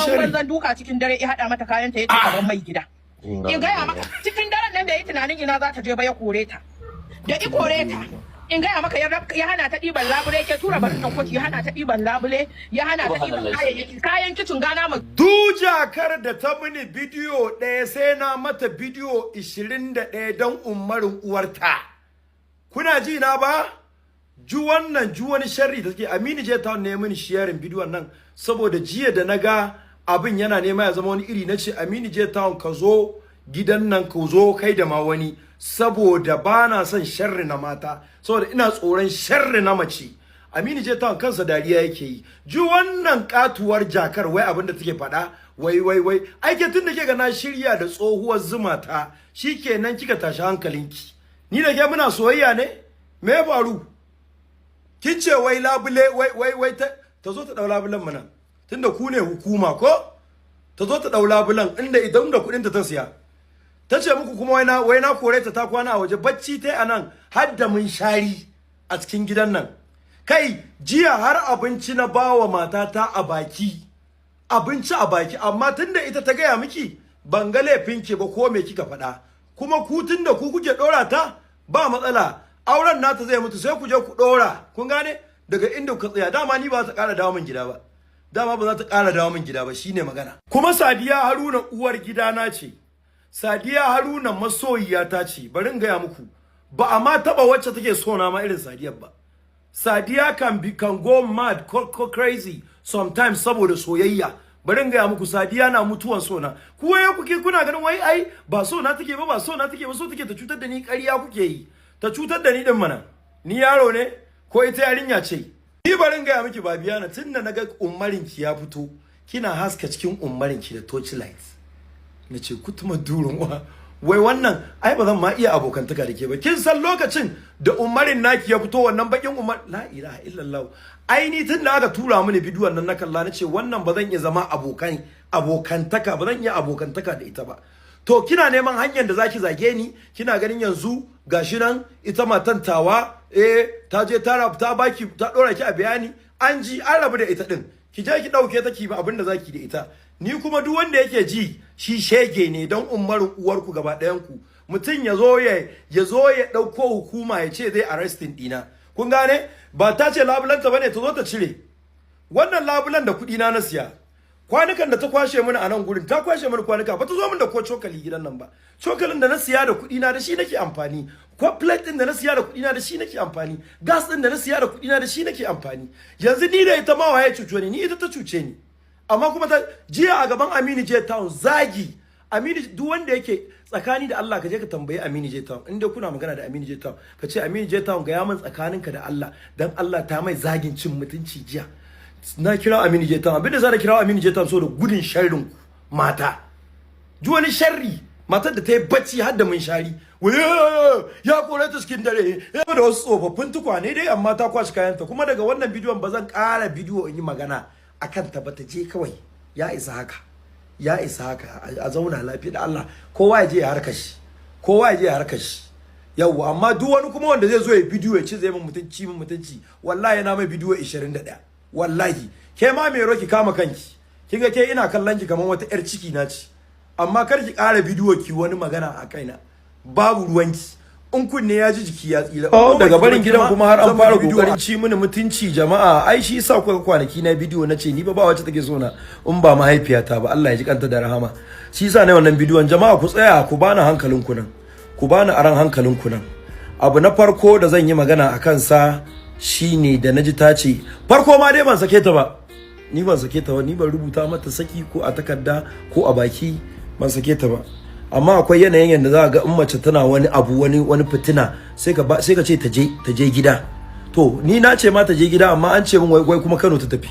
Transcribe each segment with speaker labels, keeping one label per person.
Speaker 1: shari
Speaker 2: zan duka cikin dare ya hada mata kayan ta yace gaban mai gida in gaya maka cikin daren nan da yi tunanin ina za ta je ba ya kore ta da i kore ta in gaya maka ya hana ta ɗiban labule ke tura barin nan kwaci ya hana ta ɗiban labule ya hana ta ɗiban kayan kicin gana mu
Speaker 1: dujakar da ta mini bidiyo ɗaya sai na mata bidiyo 21 don umarin uwarta kuna ji na ba ju wani sharri da take Aminu J Town ne mini sharing bidiyon nan saboda jiya da naga abin yana nema ya zama wani iri nace Aminu J Town ka zo gidan nan ka zo kai da ma wani saboda bana son sharri na mata saboda ina tsoron sharri na mace Aminu J Town kansa dariya yake yi ju wannan katuwar jakar wai abin da take faɗa wai aike tun da ke ga na shirya da tsohuwar zuma ta shikenan kika tashi hankalinki ni da ke muna soyayya ne me ya faru kin ce wai labule wai ta zo ta dau labulan mana tunda ku ne hukuma ko ta zo ta dau labulan inda idan da kudin ta siya ta ce muku kuma wai na kore ta kwana a waje bacci tai anan har da mun shari a cikin gidan nan kai jiya har abinci na bawa matata a baki abinci a baki amma tunda ita ta gaya miki ban ga laifinki ba ko me kika faɗa kuma ku tunda ku kuke dora ta ba matsala auren nata zai mutu sai ku je ku dora kun gane daga inda ku tsaya dama ni ba za ta ƙara dawo min gida ba dama ba za ta ƙara dawo min gida ba shine magana kuma Sadiya Haruna uwar gidana ce Sadiya Haruna masoyiya ta ce bari in gaya muku ba a ma taba wacce take so na ma irin Sadiya ba Sadiya can go mad crazy sometimes saboda soyayya bari in gaya muku Sadiya na mutuwan sona ku waye kuke kuna ganin wai ai ba so na take ba so na take ba so take ta cutar da ni ƙarya kuke yi ta cutar da ni din mana ni yaro ne ko ita yarinya ce ni barin gaya miki Babiana tunda naga ummarin ki ya fito kina haska cikin ummarin ki da torchlight nace kutuma durun wai wannan ai ba zan ma iya abokantaka da ke ba kin san lokacin da ummarin naki ya fito wannan bakin umar la ilaha illallah ai ni tunda aka tura mini bidiyon nan na kalla nace wannan ba zan iya zama abokantaka ba zan iya abokantaka da ita ba to kina neman hanyar da zaki zage ni kina ganin yanzu gashi nan ita matan tawa ta je ta baki ta dora ki a bayani an ji an rabu da ita din ki je ki dauke ta ki ba abin da zaki da ita ni kuma duk wanda yake ji shi shege ne don umarin uwarku gaba ɗayan ku mutun ya zo ya dauko hukuma ya ce zai arresting dina kun gane ba ta ce labulanta bane ta zo ta cire wannan labulan da kudi na siya kwanukan da ta kwashe mini a nan gurin ta kwashe mini kwanuka ba ta zo min da ko cokali gidan nan ba cokalin da na siya da kuɗi na da shi nake amfani ko plate din da na siya da kuɗi na da shi nake amfani gas din da na siya da kuɗi na da shi nake amfani yanzu ni da ita ma waye cuce ni ita ta cuce ni amma kuma ta jiya a gaban Aminu J Town zagi Aminu duk wanda yake tsakani da Allah ka je ka tambayi Aminu J Town inda kuna magana da Aminu J Town ka ce Aminu J Town ga ya min tsakaninka da Allah dan Allah ta mai zagin cin mutunci jiya na kira Aminu J Town abinda za na kira Aminu J Town so da gudun sharrin mata ji wani sharri matar da ta yi bacci har da mun shari ya kore ta cikin dare ya da wasu tsofaffin tukwane dai amma ta kwashi kayanta kuma daga wannan bidiyon ba zan ƙara bidiyo in yi magana akan ta ba ta je kawai ya isa haka a zauna lafiya da Allah kowa ya je ya harkar shi yau amma duk wani kuma wanda zai zo ya bidiyo ya ce zai min mutunci wallahi yana mai bidiyo 21 wallahi ke ma me roki kama kanki kinga ke ina kallon ki kaman wata yar ciki na ci amma kar ki ƙara bidiyo ki wani magana a kaina babu ruwanki in kunne ya ji jiki ya tsira daga barin gidan kuma har an fara kokarin ci mini mutunci jama'a ai shi yasa kuka kwanaki na bidiyo nace ni ba wacce take so na in ba mahaifiyata ba Allah ya ji kanta da rahama shi yasa ne wannan bidiyon jama'a ku tsaya ku bani hankalin ku nan ku bani aran hankalin ku nan abu na farko da zan yi magana akan sa shine da naji ta ce farko ma dai ban sake ta ba ni ban rubuta mata saki ko a takarda ko a baki ban sake ta ba amma akwai yanayin yanda za ga in mace tana wani abu wani fitina sai ka ce ta je gida to ni na ce ma ta je gida amma an ce min wai kuma Kano ta tafi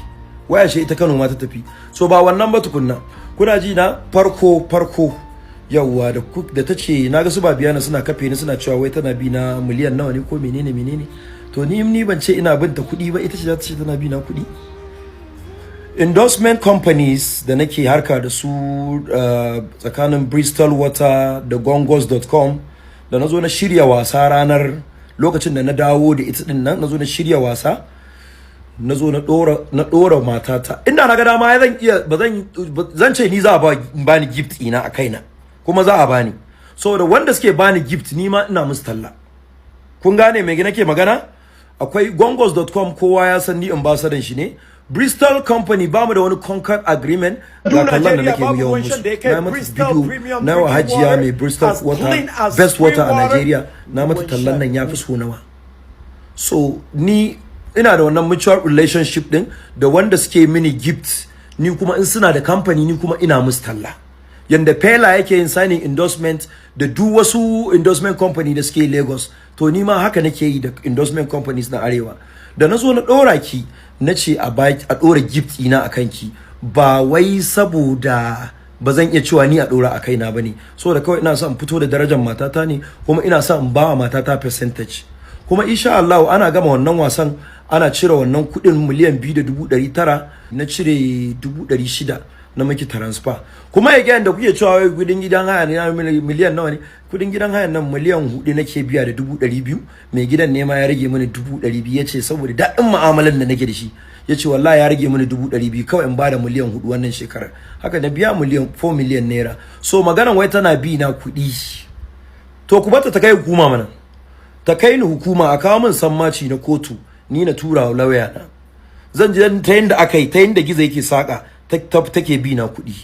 Speaker 1: waya ce ita Kano ma ta tafi so ba wannan ba tukunna kuna ji na farko yawwa da ta ce naga su Babiana suna kafe ni suna cewa wai tana bi na miliyan nawa ne ko menene to ni ban ce ina bin ta kuɗi ba ita ce za ta ce tana bi na kuɗi endorsement companies da nake harka da su tsakanin Bristol Water da gongos.com da nazo na shirya wasa ranar lokacin da na dawo da ita din nan nazo na shirya wasa nazo na dora matata inda na ga dama zan iya zan ce ni za a bani gift ina a kaina kuma za a bani saboda wanda suke bani gift ni ma ina musu talla kun gane me nake magana akwai gongos.com kowa ya san ni ambassador shi ne Bristol company ba mu da wani concord agreement ga kallon da nake yawan musu na mata video na hajiya mai Bristol water best water a Nigeria na mata tallan nan yafi so nawa so ni ina da wannan mutual relationship din da wanda suke mini gift ni kuma in suna da company ni kuma ina musu talla yanda Pela yake yin signing endorsement da duk wasu endorsement company da suke Lagos to ni ma haka nake yi da endorsement companies na arewa da nazo na dora ki nace a dora gift ina akan ki ba wai saboda bazan iya cewa ni a dora akai na bane saboda kawai ina son fito da darajar matata ne kuma ina son in ba matata percentage kuma insha Allah ana gama wannan wasan ana cire wannan kudin miliyan 2.900 na cire 600 na miki transfer kuma again da kuke cewa wai kudin gidan haya ne miliyan nawa ne kudin gidan haya nan miliyan 4 nake biya da 200 mai gidan ne ma ya rage mini 200 yace saboda dadin mu'amalan da nake da shi yace wallahi ya rage mini 200 kawai in bada miliyan 4 wannan shekarar haka na biya miliyan 4 miliyan naira so maganan wai tana bi na kudi to ku bata ta kai hukuma mana ta kai ni hukuma a kawo min sammaci na kotu ni na tura wa lawyer na zan je ta yanda akai ta yanda gizo yake saka take bi na kuɗi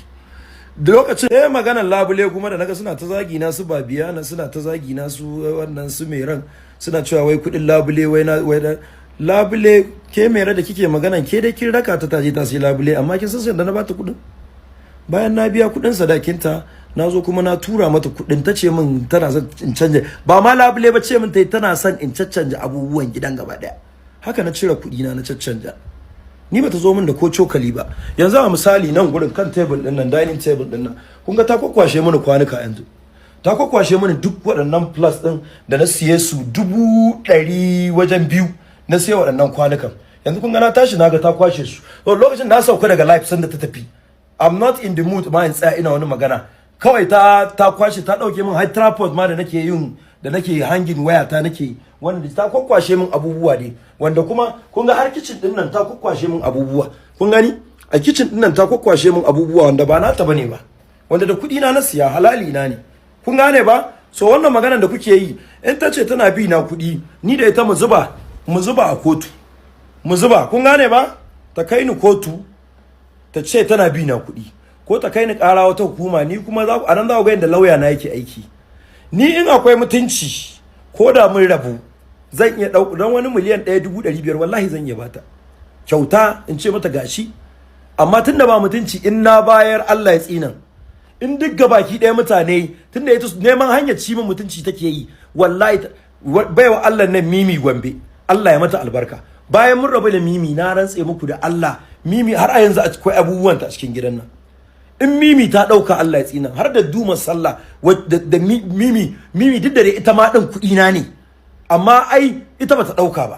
Speaker 1: da lokacin maganar labule kuma da naga suna ta zagi na su Babiana suna ta zagi na su wannan su Meran suna cewa wai kuɗin labule wai da labule ke Mera da kike magana ke dai kin raka ta taje ta sai labule amma kin san da na bata kuɗin bayan na biya kuɗin sadakinta nazo kuma na tura mata kuɗin tace min tana son in canja ba ma labule ba ce min tana son in caccanja abubuwan gidan gaba daya haka na cire kuɗi na caccanja ni bata zo min da ko cokali ba yanzu a misali nan gurin kan table din nan dining table din nan kun ga ta kwakwashe mini kwanuka yanzu ta kwakwashe mini duk waɗannan plus din da na siye su 100 wajen biyu na siye waɗannan kwanukan yanzu kun ga na tashi naga ta kwashe su to lokacin na sauka daga live sanda ta tafi I'm not in the mood ma in tsaya ina wani magana kawai ta kwashe ta dauke min high tripod ma da nake hanging waya ta nake wanda ta kwakwashe min abubuwa ne wanda kuma kun ga har kitchen din nan ta kwakwashe min abubuwa kun gani a kitchen din nan ta kwakwashe min abubuwa wanda ba nata bane ba wanda da kudi na siya halali na ne kun gane ba so wannan maganar da kuke yi in tace tana bi na kudi ni da ita mu zuba a kotu mu zuba kun gane ba ta kai ni kotu ta ce tana bi na kudi ko ta kai ni ƙara wata hukuma ni kuma anan za ku ga inda lauya na yake aiki ni in akwai mutunci ko da mun rabu zan iya dan wani miliyan 1.500 wallahi zan iya bata kyauta in ce mata gashi amma tunda ba mutunci in na bayar Allah ya tsinan in duk gabaki ɗaya mutane tunda ita neman hanyar ci min mutunci take yi wallahi baiwa Allah nan Mimi Gombe Allah ya mata albarka bayan mun rabu da Mimi na rantse muku da Allah Mimi har a yanzu akwai abubuwan ta cikin gidan nan in Mimi ta dauka Allah ya tsina har da duma sallah da Mimi duk da ita ma din kudi na ne amma ai ita bata dauka ba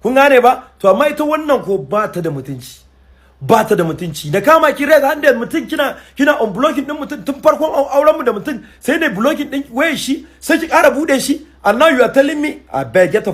Speaker 1: kun gane ba to amma ita wannan ko ba ta da mutunci da kama ki rega handa mutun kina on blocking din mutun tun farkon auren mu da mutun sai dai blocking din waye shi sai ki ƙara bude shi and now you are telling me I beg get